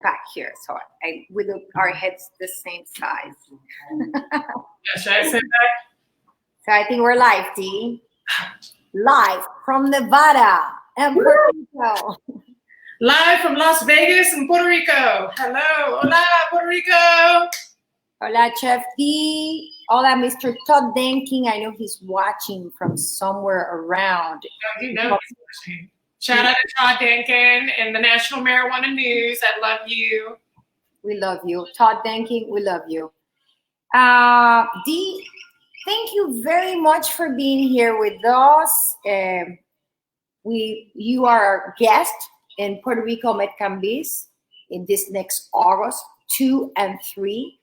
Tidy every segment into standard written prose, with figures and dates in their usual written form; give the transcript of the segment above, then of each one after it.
back here, so we look our heads the same size. Should I sit back? So I think we're live, D. Live from Nevada and Puerto Rico. Live from Las Vegas and Puerto Rico. Hello, hola, Puerto Rico. Hola, Chef D. Hola, Mr. Todd Denking. I know he's watching from somewhere around. Oh, you know he's watching. Shout out to Todd Denkin and the National Marijuana News. I love you. We love you. Todd Denking, we love you. D, thank you very much for being here with us. You are our guest in Puerto Rico Med-Cannabis in this next August 2 and 3,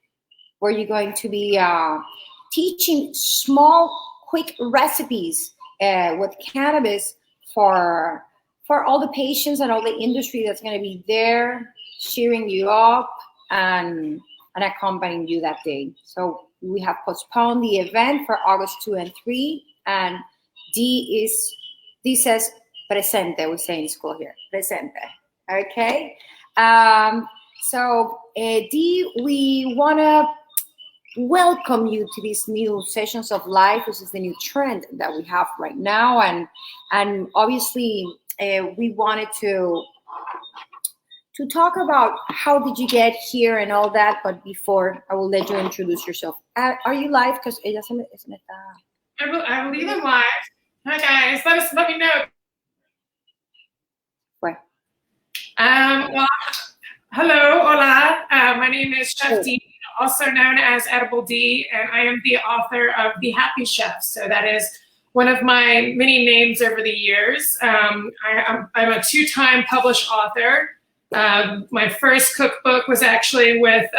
where you're going to be teaching small, quick recipes with cannabis for all the patients and all the industry that's going to be there, cheering you up and accompanying you that day. So we have postponed the event for August 2 and 3, and D says presente, we say in school here, presente, okay? So D, we want to welcome you to these new sessions of life. This is the new trend that we have right now, and obviously we wanted to talk about how did you get here and all that, but before I will let you introduce yourself. Are you live? Because ella se me está... I believe I'm live. Hi guys, let me know. Where? Well, hello, hola. My name is Chef D, also known as Edible D, and I am the author of The Happy Chef. So that is one of my many names over the years. I'm a 2-time published author. My first cookbook was actually with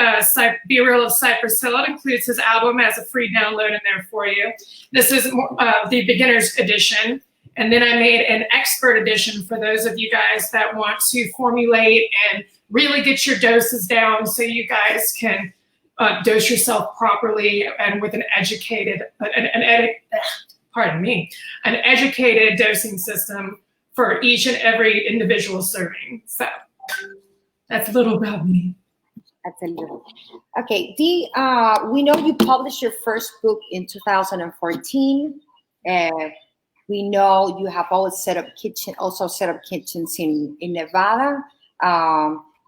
Be Real of Cypress Hill. It includes his album as a free download in there for you. This is the beginner's edition. And then I made an expert edition for those of you guys that want to formulate and really get your doses down so you guys can dose yourself properly and with an educated dosing system for each and every individual serving. So that's a little about me. That's a little. Okay, D, we know you published your first book in 2014. We know you have always set up kitchens in Nevada.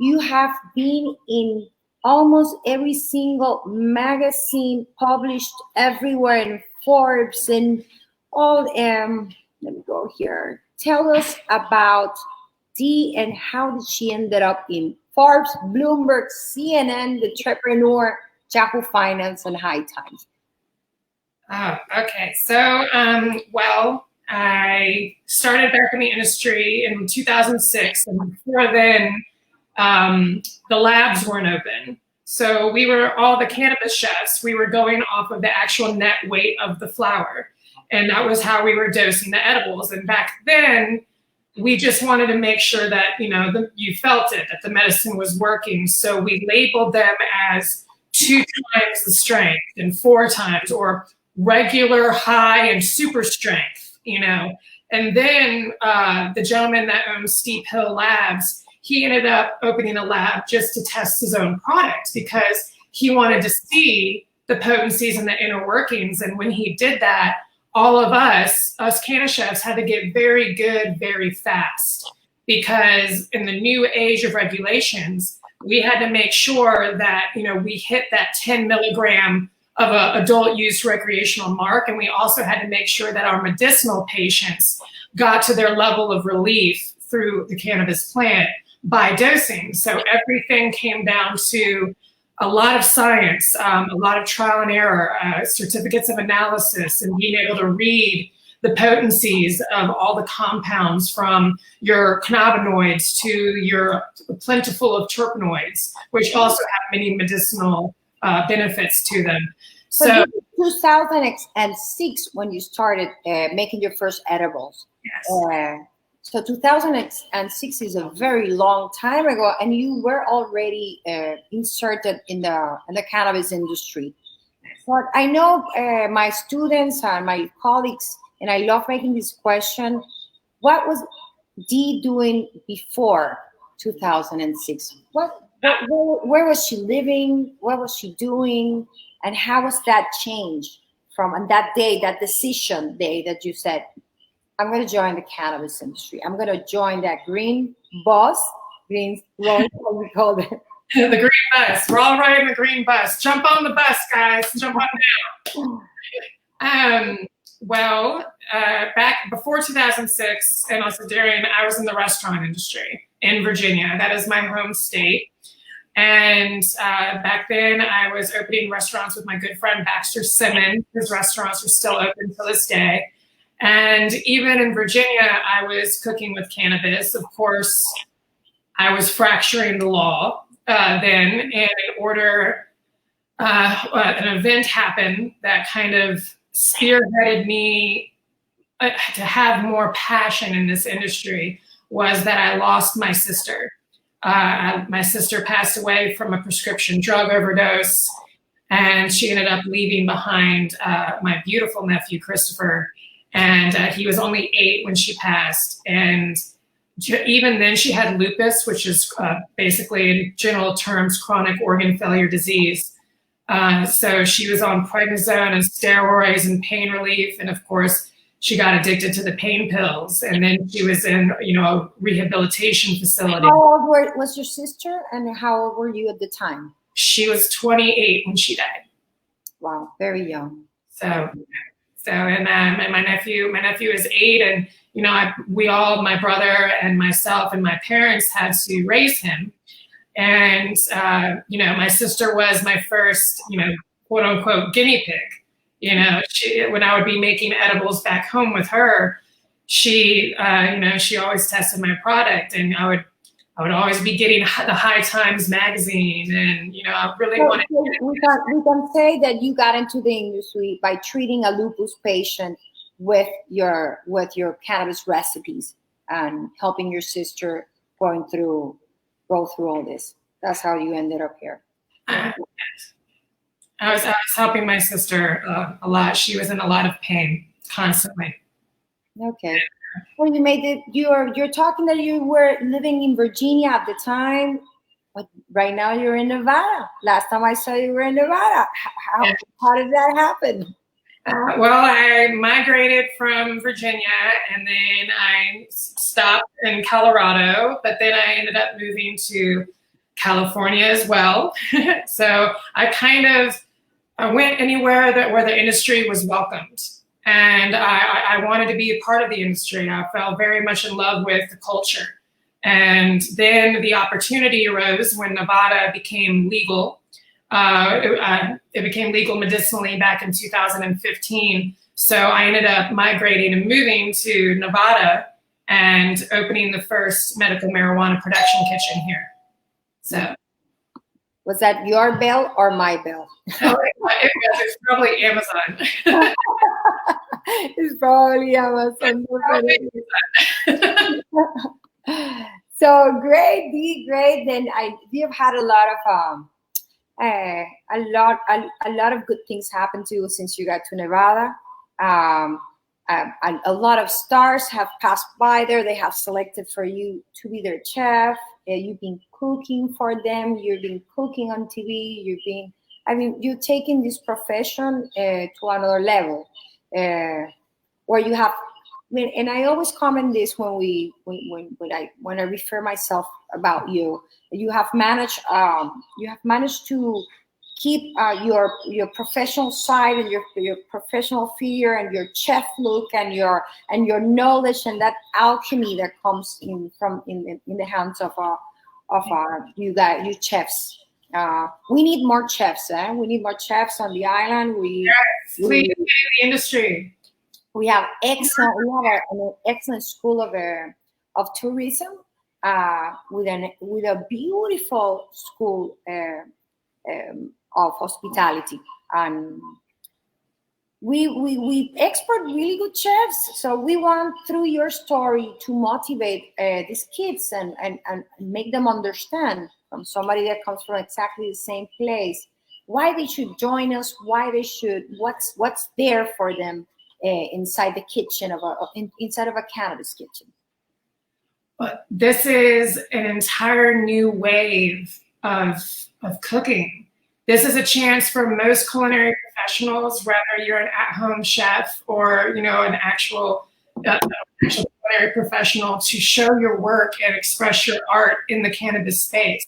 You have been in almost every single magazine published everywhere in Forbes and all. Let me go here. Tell us about D and how did she ended up in Forbes, Bloomberg, CNN, The Entrepreneur, Yahoo Finance, and High Times. Okay. So, well, I started back in the industry in 2006, and before then, the labs weren't open. So we were all the cannabis chefs. We were going off of the actual net weight of the flower, and that was how we were dosing the edibles. And back then, we just wanted to make sure that, you felt it, that the medicine was working. So we labeled them as 2 times the strength and 4 times, or regular, high, and super strength, And then the gentleman that owns Steep Hill Labs, he ended up opening a lab just to test his own product because he wanted to see the potencies and the inner workings. And when he did that, all of us canna chefs had to get very good, very fast, because in the new age of regulations, we had to make sure that, we hit that 10 milligram of a adult use recreational mark. And we also had to make sure that our medicinal patients got to their level of relief through the cannabis plant by dosing. So everything came down to a lot of science, a lot of trial and error, certificates of analysis, and being able to read the potencies of all the compounds from your cannabinoids to your plentiful of terpenoids, which also have many medicinal benefits to them. So 2006 when you started making your first edibles. Yes. So 2006 is a very long time ago, and you were already inserted in the cannabis industry. But I know my students and my colleagues, and I love making this question: what was D doing before 2006? What Where was she living? What was she doing? And how was that change from on that day, that decision day that you said, I'm going to join the cannabis industry. I'm going to join that green bus, green, what we call it. The green bus. We're all riding the green bus. Jump on the bus, guys. Jump on down. Back before 2006, and also Darian, I was in the restaurant industry in Virginia. That is my home state. And back then, I was opening restaurants with my good friend Baxter Simmons. His restaurants are still open to this day. And even in Virginia, I was cooking with cannabis. Of course, I was fracturing the law then, and in order, an event happened that kind of spearheaded me to have more passion in this industry, was that I lost my sister. My sister passed away from a prescription drug overdose, and she ended up leaving behind my beautiful nephew, Christopher. And he was only 8 when she passed. And even then she had lupus, which is basically in general terms, chronic organ failure disease. So she was on prednisone and steroids and pain relief. And of course, she got addicted to the pain pills. And then she was in, a rehabilitation facility. How old was your sister, and how old were you at the time? She was 28 when she died. Wow, very young. And my nephew is 8, and my brother and myself and my parents had to raise him. And my sister was my first, quote unquote guinea pig. When I would be making edibles back home with her, she always tested my product, and I would always be getting the High Times magazine, and I really wanted. We can say that you got into the industry by treating a lupus patient with your cannabis recipes and helping your sister go through all this. That's how you ended up here. I was helping my sister a lot. She was in a lot of pain constantly. Okay. Well, you made it. You're talking that you were living in Virginia at the time, but right now you're in Nevada. Last time I saw you were in Nevada. How did that happen? I migrated from Virginia, and then I stopped in Colorado, but then I ended up moving to California as well. So I went anywhere where the industry was welcomed. And I wanted to be a part of the industry. I fell very much in love with the culture. And then the opportunity arose when Nevada became legal. It became legal medicinally back in 2015. So I ended up migrating and moving to Nevada and opening the first medical marijuana production kitchen here. So. Was that your bell or my bell? It's probably Amazon. It's probably Amazon. So great, Dee, great. Then you've had a lot of good things happen to you since you got to Nevada. A lot of stars have passed by there. They have selected for you to be their chef. You've been cooking for them. You've been cooking on TV. You're taking this profession to another level, where you have. And I always comment this when I refer myself about you. You have managed to keep your professional side and your professional figure and your chef look and your knowledge and that alchemy that comes in the hands of you guys, you chefs. We need more chefs. We need more chefs on the island. We the industry. We have an excellent school of tourism with a beautiful school of hospitality, and we export really good chefs. So we want, through your story, to motivate these kids and make them understand, from somebody that comes from exactly the same place, why they should join us, what's there for them inside the kitchen inside of a cannabis kitchen. But this is an entire new wave of cooking. This is a chance for most culinary professionals, whether you're an at-home chef or an actual culinary professional, to show your work and express your art in the cannabis space.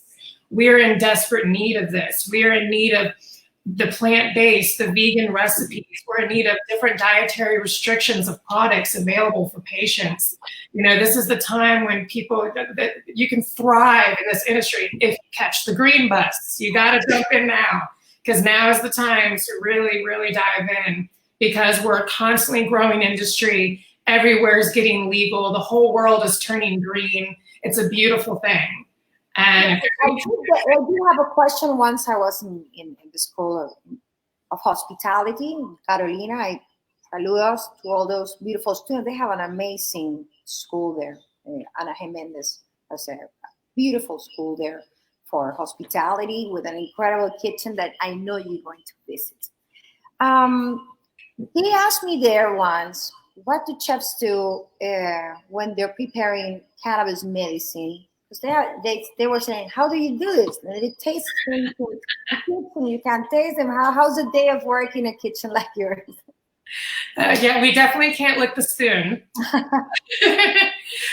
We are in desperate need of this. We are in need of the plant-based, the vegan recipes. We're in need of different dietary restrictions of products available for patients. This is the time when that you can thrive in this industry if you catch the green bus. You got to jump in now, because now is the time to really, really dive in, because we're a constantly growing industry. Everywhere is getting legal. The whole world is turning green. It's a beautiful thing. And I do have a question. Once I was in the school of hospitality in Carolina. Saludos to all those beautiful students. They have an amazing school there. Ana Jimenez has a beautiful school there for hospitality with an incredible kitchen that I know you're going to visit. They asked me there once, what do chefs do when they're preparing cannabis medicine? Because they were saying, how do you do this? And it tastes things in the kitchen. You can't taste them. How's a day of work in a kitchen like yours? Yeah, we definitely can't lick the spoon.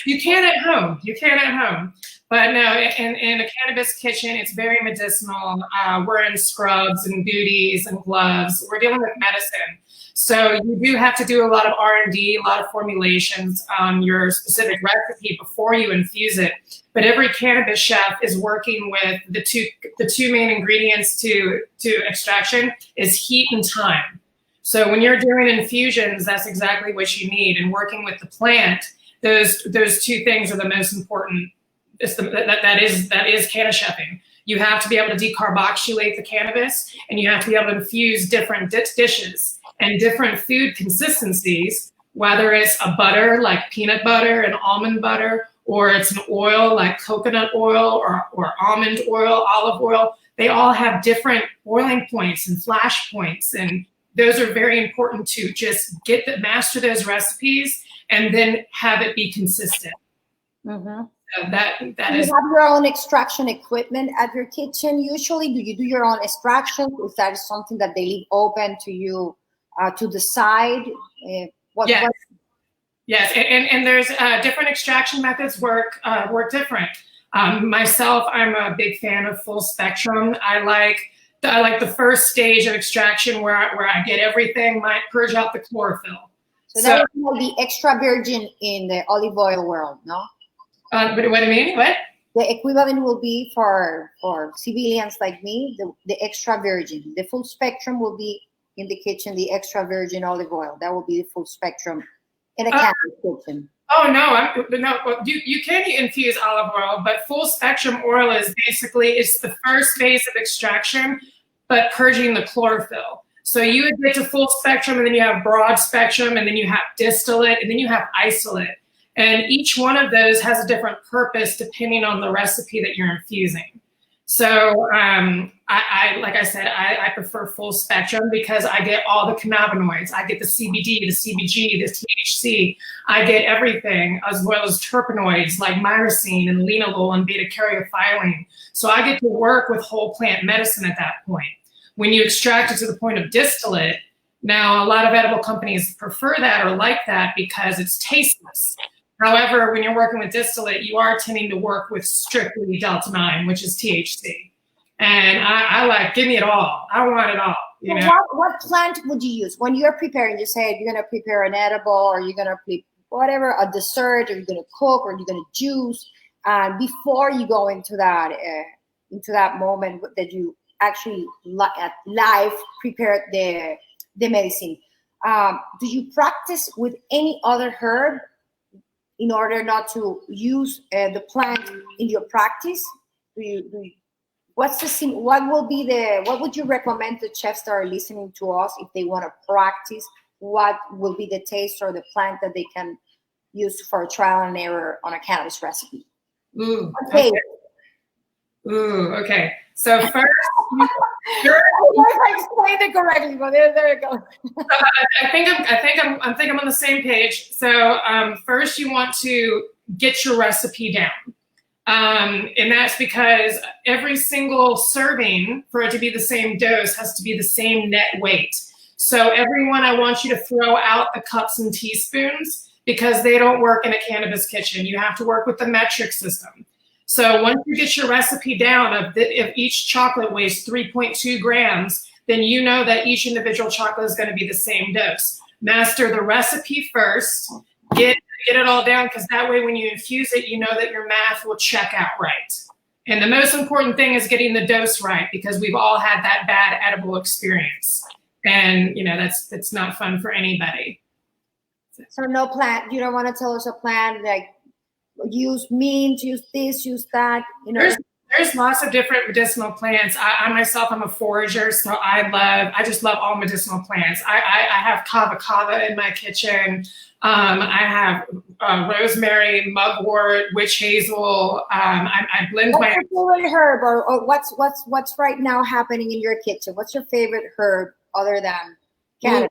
You can at home. You can at home. But no, in a cannabis kitchen, it's very medicinal. We're in scrubs and booties and gloves. We're dealing with medicine. So you do have to do a lot of R&D, a lot of formulations on your specific recipe before you infuse it. But every cannabis chef is working with the two main ingredients to extraction is heat and time. So when you're doing infusions, that's exactly what you need. And working with the plant, those two things are the most important. That is cannabis chefing. You have to be able to decarboxylate the cannabis, and you have to be able to infuse different dishes and different food consistencies, whether it's a butter like peanut butter and almond butter, or it's an oil like coconut oil or almond oil, olive oil. They all have different boiling points and flash points, and those are very important to just master those recipes and then have it be consistent. Mm-hmm. So that is. You have your own extraction equipment at your kitchen. Usually, do you do your own extraction? Is that something that they leave open to you to decide? Yes, and there's different extraction methods work different. Myself, I'm a big fan of full spectrum. I like the first stage of extraction where I get everything, might purge out the chlorophyll. So that would be the extra virgin in the olive oil world, no? What do you mean? What? The equivalent will be for civilians like me, the extra virgin. The full spectrum will be in the kitchen, the extra virgin olive oil. That will be the full spectrum in a cannabis kitchen. Oh no! You can infuse olive oil, but full spectrum oil is basically it's the first phase of extraction, but purging the chlorophyll. So you would get to full spectrum, and then you have broad spectrum, and then you have distillate, and then you have isolate. And each one of those has a different purpose depending on the recipe that you're infusing. So like I said, I prefer full spectrum because I get all the cannabinoids. I get the CBD, the CBG, the THC. I get everything, as well as terpenoids like myrcene and linalool and beta-caryophyllene. So I get to work with whole plant medicine at that point. When you extract it to the point of distillate, now a lot of edible companies prefer that or like that because it's tasteless. However, when you're working with distillate, you are tending to work with strictly Delta-9, which is THC. And I like, give me it all. I want it all. You know? What plant would you use? When you're preparing, you say you're going to prepare an edible or you're going to prepare whatever, a dessert, or you're going to cook or you're going to juice. Before you go into that moment that you actually live prepare the medicine, do you practice with any other herb in order not to use the plant in your practice? What would you recommend the chefs that are listening to us if they want to practice? What will be the taste or the plant that they can use for trial and error on a cannabis recipe? Okay. Okay. So first, I explained it correctly, but there you go. I think I'm on the same page. So first, you want to get your recipe down. And that's because every single serving, for it to be the same dose, has to be the same net weight. So everyone, I want you to throw out the cups and teaspoons because they don't work in a cannabis kitchen. You have to work with the metric system. So once you get your recipe down if each chocolate weighs 3.2 grams, then you know that each individual chocolate is going to be the same dose. Master the recipe first, get it all down, because that way when you infuse it, you know that your math will check out right. And the most important thing is getting the dose right, because we've all had that bad edible experience. And that's not fun for anybody. So no plan. You don't want to tell us a plan like use mint, use this, use that. There's lots of different medicinal plants. I myself, I'm a forager, so I just love all medicinal plants. I have kava in my kitchen. I have rosemary, mugwort, witch hazel. I blend What's your favorite herb, or what's right now happening in your kitchen? What's your favorite herb other than cannabis?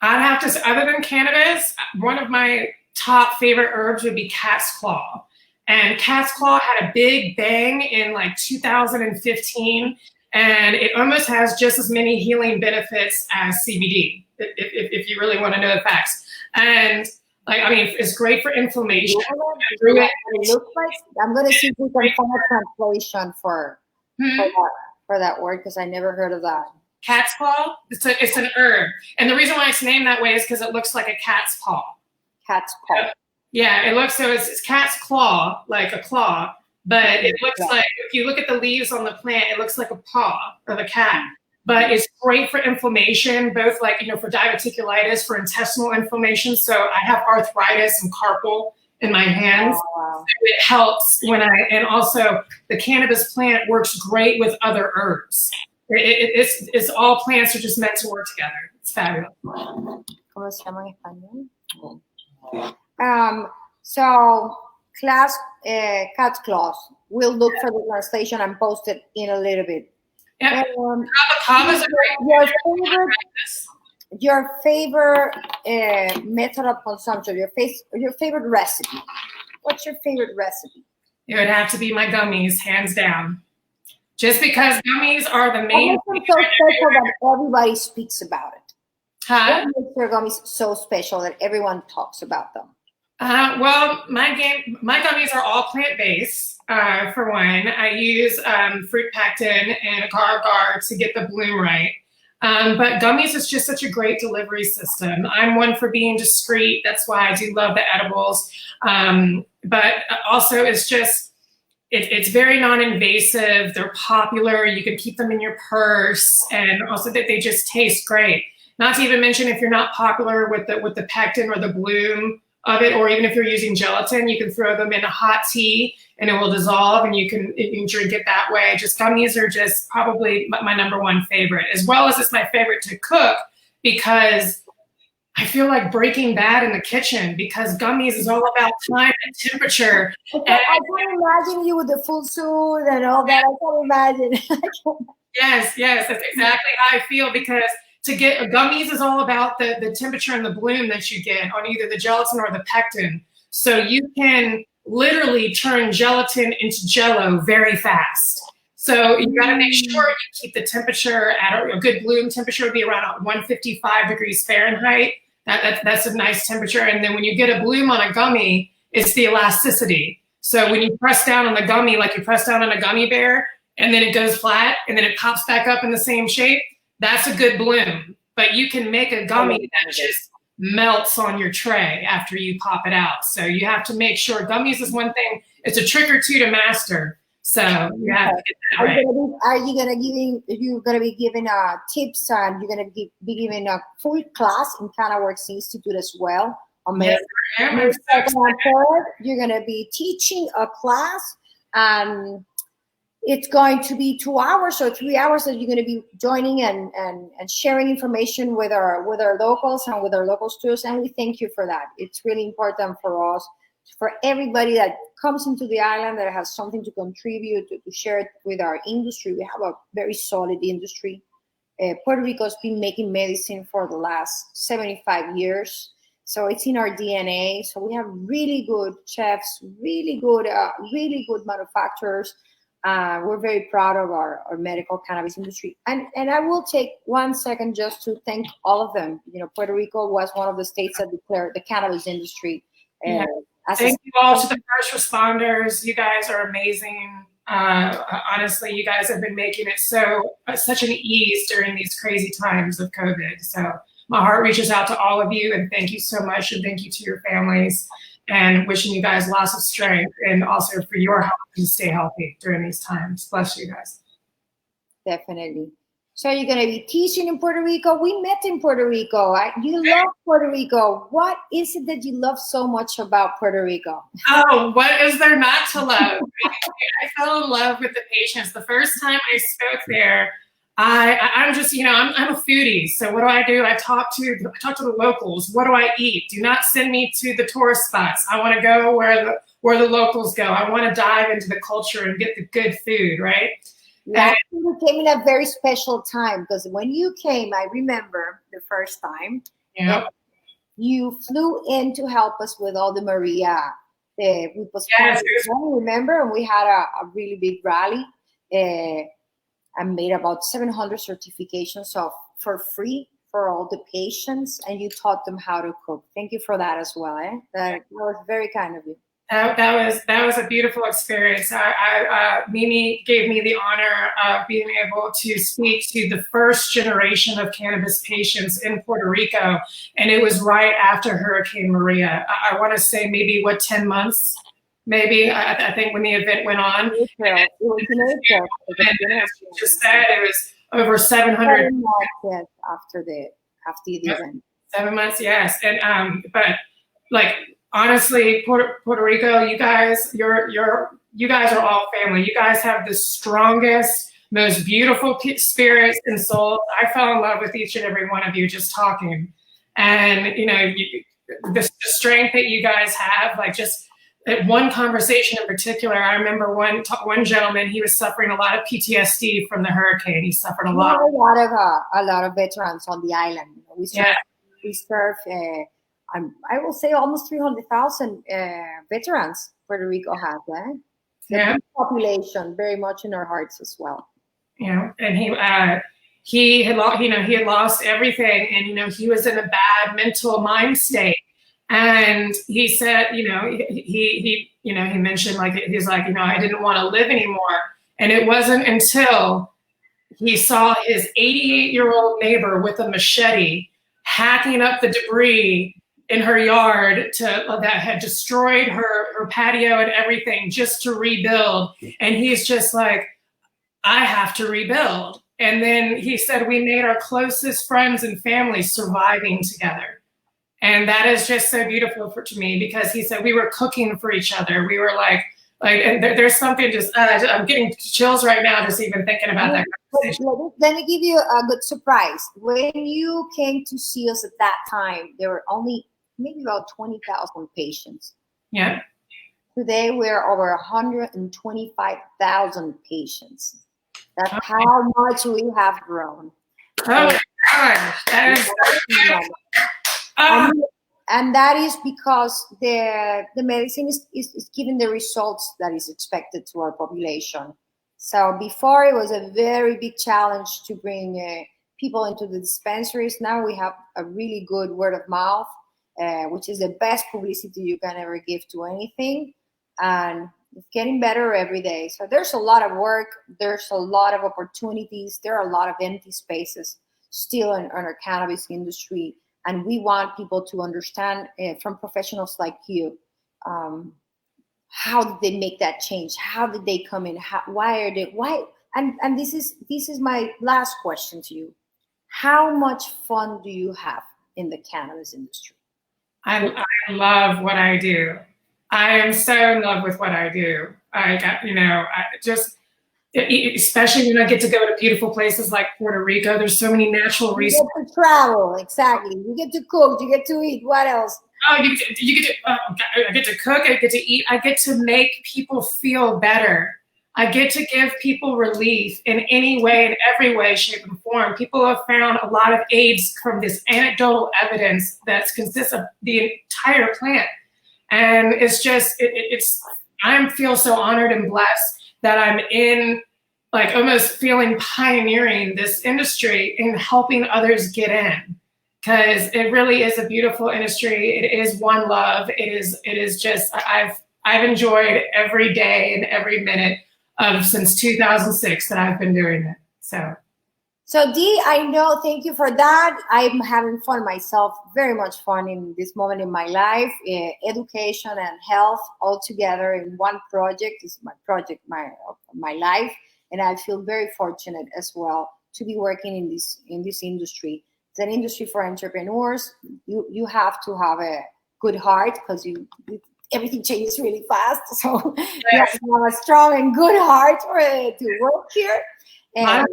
I'd have to say, other than cannabis, one of my top favorite herbs would be cat's claw. And cat's claw had a big bang in like 2015, and it almost has just as many healing benefits as CBD, if you really want to know the facts. And it's great for inflammation. It looks like, I'm going to see if we can find a translation for that word, because I never heard of that. Cat's claw? It's an herb. And the reason why it's named that way is because it looks like a cat's paw. Cat's paw. Yeah, it looks, so it's cat's claw, like a claw, but it looks like, if you look at the leaves on the plant, it looks like a paw of a cat. But it's great for inflammation, both for diverticulitis, for intestinal inflammation. So I have arthritis and carpal in my hands. Oh, wow. So it helps and also the cannabis plant works great with other herbs. It's all plants are just meant to work together. It's fabulous. ¿Cómo se llama en español? So cat's claws. We'll look for the translation and post it in a little bit. Yeah. Kava's a great your favorite method of consumption, your favorite recipe. What's your favorite recipe? It would have to be my gummies, hands down. Just because gummies are the main. What makes them so special that everybody speaks about it? Huh? What makes your gummies so special that everyone talks about them? Well, my gummies are all plant-based. For one, I use fruit pectin and agar-agar to get the bloom right. But gummies is just such a great delivery system. I'm one for being discreet. That's why I do love the edibles. But also it's just, it's very non-invasive. They're popular. You can keep them in your purse, and also that they just taste great. Not to even mention, if you're not popular with the pectin or the bloom of it, or even if you're using gelatin, you can throw them in a hot tea and it will dissolve, and you can drink it that way. Just gummies are just probably my number one favorite, as well as it's my favorite to cook, because I feel like Breaking Bad in the kitchen, because gummies is all about time and temperature. Okay, I can imagine you with the full suit and all that. I can imagine. Yes, that's exactly how I feel, because to get gummies is all about the temperature and the bloom that you get on either the gelatin or the pectin. So you can literally turn gelatin into Jell-O very fast. So you got to make sure you keep the temperature at a good bloom temperature. Would be around 155 degrees Fahrenheit. That's a nice temperature. And then when you get a bloom on a gummy, it's the elasticity. So when you press down on the gummy, like you press down on a gummy bear, and then it goes flat, and then it pops back up in the same shape, that's a good bloom. But you can make a gummy that just melts on your tray after you pop it out. So you have to make sure. Gummies is one thing. It's a trick or two to master. So you have to get that right. Are you gonna be giving tips, and you're gonna be giving a full class in CannaWorks Institute as well? Yes, I am. You're gonna be teaching a class. It's going to be 2 hours or 3 hours that you're going to be joining and sharing information with our locals and with our local students, and we thank you for that. It's really important for us, for everybody that comes into the island that has something to contribute, to share it with our industry. We have a very solid industry. Puerto Rico's been making medicine for the last 75 years. So it's in our DNA. So we have really good chefs, really good manufacturers. We're very proud of our medical cannabis industry. And I will take 1 second just to thank all of them. You know, Puerto Rico was one of the states that declared the cannabis industry. Thank you all to the first responders. You guys are amazing. Honestly, you guys have been making it such an ease during these crazy times of COVID. So my heart reaches out to all of you, and thank you so much, and thank you to your families, and wishing you guys lots of strength, and also for your health to stay healthy during these times. Bless you guys. Definitely. So you're going to be teaching in Puerto Rico. We met in Puerto Rico. You love Puerto Rico. What is it that you love so much about Puerto Rico? Oh, what is there not to love? I fell in love with the patients. The first time I spoke there, I'm just, you know, I'm a foodie. So what do? I talk to the locals. What do I eat? Do not send me to the tourist spots. I want to go where the locals go. I want to dive into the culture and get the good food, right? Yeah, you came in a very special time, because when you came, I remember the first time, you flew in to help us with all the Maria. We postponed, remember, and we had a really big rally. I made about 700 certifications for free for all the patients, and you taught them how to cook. Thank you for that as well. That was very kind of you. That was a beautiful experience. Mimi gave me the honor of being able to speak to the first generation of cannabis patients in Puerto Rico, and it was right after Hurricane Maria. I want to say maybe 10 months, maybe. I think when the event went on. It was just said it was over 700. 7 months, yes, after the event. 7 months, yes, and but like. Honestly, Puerto Rico, you guys are all family. You guys have the strongest, most beautiful spirits and souls. I fell in love with each and every one of you just talking, and you know, the strength that you guys have. Like just at one conversation in particular, I remember one gentleman. He was suffering a lot of PTSD from the hurricane. He suffered a lot. A lot of veterans on the island. We serve. I will say almost 300,000 veterans Puerto Rico has. The population very much in our hearts as well. Yeah, and he had lost everything, and you know, he was in a bad mental mind state. And he said, you know, he mentioned, like, he's like, you know, I didn't want to live anymore. And it wasn't until he saw his 88-year-old neighbor with a machete hacking up the debris in her yard that had destroyed her patio and everything just to rebuild. And he's just like, I have to rebuild. And then he said, we made our closest friends and family surviving together. And that is just so beautiful to me, because he said we were cooking for each other. We were like, and there's something just, I'm getting chills right now just even thinking about that conversation. Let me give you a good surprise. When you came to see us at that time, there were only maybe about 20,000 patients. Yeah. Today we're over 125,000 patients. That's how much we have grown. Oh my gosh, that is and that is because the medicine is giving the results that is expected to our population. So before, it was a very big challenge to bring people into the dispensaries. Now we have a really good word of mouth, which is the best publicity you can ever give to anything. And it's getting better every day. So there's a lot of work. There's a lot of opportunities. There are a lot of empty spaces still in our cannabis industry. And we want people to understand from professionals like you, how did they make that change? How did they come in? Why? And this is my last question to you. How much fun do you have in the cannabis industry? I love what I do. I am so in love with what I do. Especially when I get to go to beautiful places like Puerto Rico. There's so many natural resources. You get to travel, exactly. You get to cook. You get to eat. What else? Oh, I get to cook. I get to eat. I get to make people feel better. I get to give people relief in any way, in every way, shape, and form. People have found a lot of aids from this anecdotal evidence that consists of the entire plant. And it's just, I feel so honored and blessed that I'm in, like, almost feeling pioneering this industry and helping others get in. Because it really is a beautiful industry. It is one love. It is just, I've enjoyed every day and every minute of since 2006 that I've been doing it. So Dee, I know, thank you for that. I'm having fun myself, very much fun in this moment in my life. Education and health all together in one project is my project, my life. And I feel very fortunate as well to be working in this industry. It's an industry for entrepreneurs. You have to have a good heart because everything changes really fast. So you have to have a strong and good heart to work here. And a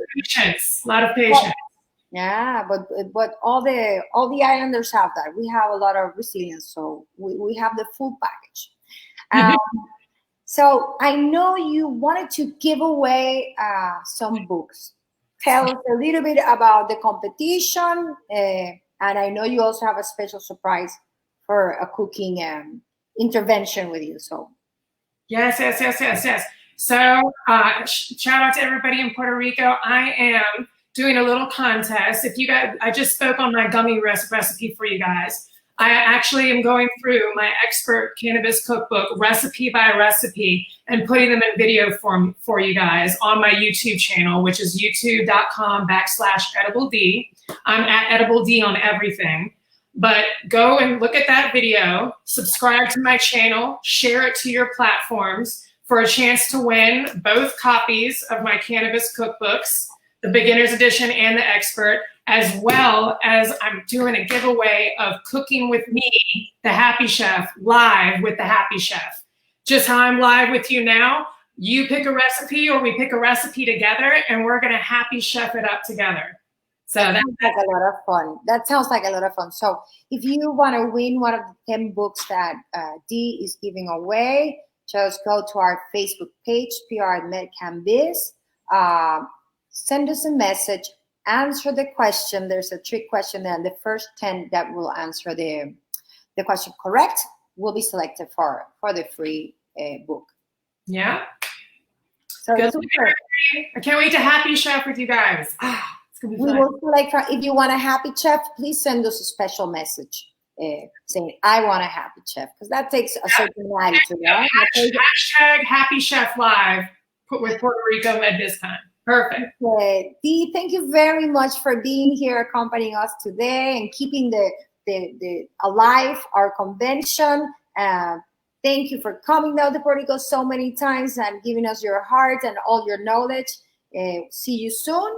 lot of patience. Yeah, but all the islanders have that. We have a lot of resilience, so we have the full package. So I know you wanted to give away some books. Tell us a little bit about the competition, and I know you also have a special surprise for a cooking intervention with you. So Yes. So shout out to everybody in Puerto Rico. I am doing a little contest. If you guys, I just spoke on my gummy recipe for you guys. I actually am going through my expert cannabis cookbook recipe by recipe and putting them in video form for you guys on my YouTube channel, which is youtube.com/EdibleD. I'm at EdibleD on everything. But go and look at that video, subscribe to my channel, share it to your platforms for a chance to win both copies of my cannabis cookbooks, the beginner's edition and the expert, as well as I'm doing a giveaway of Cooking with Me, the Happy Chef, live with the Happy Chef. Just how I'm live with you now, you pick a recipe or we pick a recipe together and we're gonna Happy Chef it up together. So that sounds like a lot of fun. That sounds like a lot of fun. So if you want to win one of the 10 books that Dee is giving away, just go to our Facebook page, PR MedCannabis. Send us a message, answer the question. There's a trick question, and the first 10 that will answer the question correct will be selected for the free book. Yeah. So I can't wait to Happy Chef with you guys. We will select, if you want a Happy Chef, please send us a special message saying, I want a Happy Chef, because that takes a certain attitude, right? Hashtag Happy Chef Live with Puerto Rico MedBizCon. Perfect. Dee, thank you very much for being here, accompanying us today and keeping the alive our convention. Thank you for coming down to Puerto Rico so many times and giving us your heart and all your knowledge. See you soon.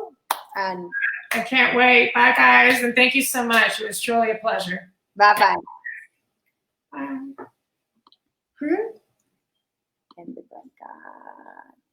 And I can't wait. Bye, guys. And thank you so much. It was truly a pleasure. Bye-bye.